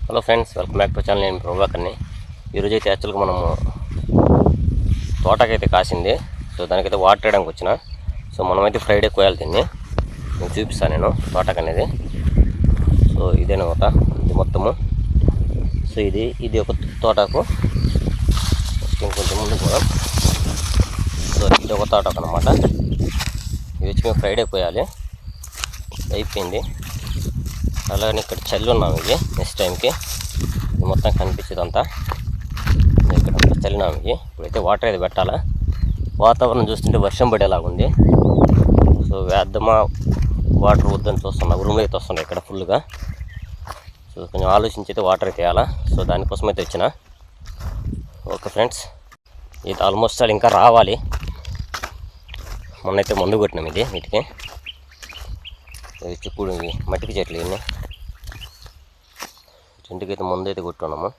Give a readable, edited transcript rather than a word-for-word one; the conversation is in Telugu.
Hello friends, welcome back to channel. నేను ప్రభాకర్ని. ఈరోజు అయితే యాక్చువల్గా మనము తోటకైతే కాసింది. సో దానికైతే వాటర్ వేయడానికి వచ్చిన. సో మనమైతే ఫ్రైడే కోయాలి దీన్ని. నేను చూపిస్తాను నేను తోటకు అనేది. సో ఇదేనమాట ఇది మొత్తము. సో ఇది ఒక తోటకు ఇంకొంచెం ముందు కూడా. సో ఇది ఒక తోటకు అనమాట. ఇది వచ్చి మేము ఫ్రైడే కోయాలి. అయిపోయింది. అలాగే ఇక్కడ చల్లి ఉన్నాము. ఇది నెక్స్ట్ టైంకి ఇది మొత్తం కనిపించేదంతా ఇక్కడ చల్లినాము. ఇది ఇప్పుడైతే వాటర్ అయితే పెట్టాలా. వాతావరణం చూస్తుంటే వర్షం పడేలాగుంది. సో వేద్దామా వాటర్ వద్దని చూస్తున్నా. ఉరుములు అయితే వస్తున్నాయి ఇక్కడ ఫుల్గా. సో కొంచెం ఆలోచించి అయితే వాటర్ అయితే వేయాలా. సో దానికోసం అయితే వచ్చిన. ఓకే ఫ్రెండ్స్, ఇది ఆల్మోస్ట్ అది ఇంకా రావాలి. మొన్నైతే మందు కొట్టినాం ఇది వీటికి. ఇది చిక్కుడు మట్టికి చెట్లు ఇవన్నీ. ఇంటికైతే ముందు అయితే కొట్టున్నాము.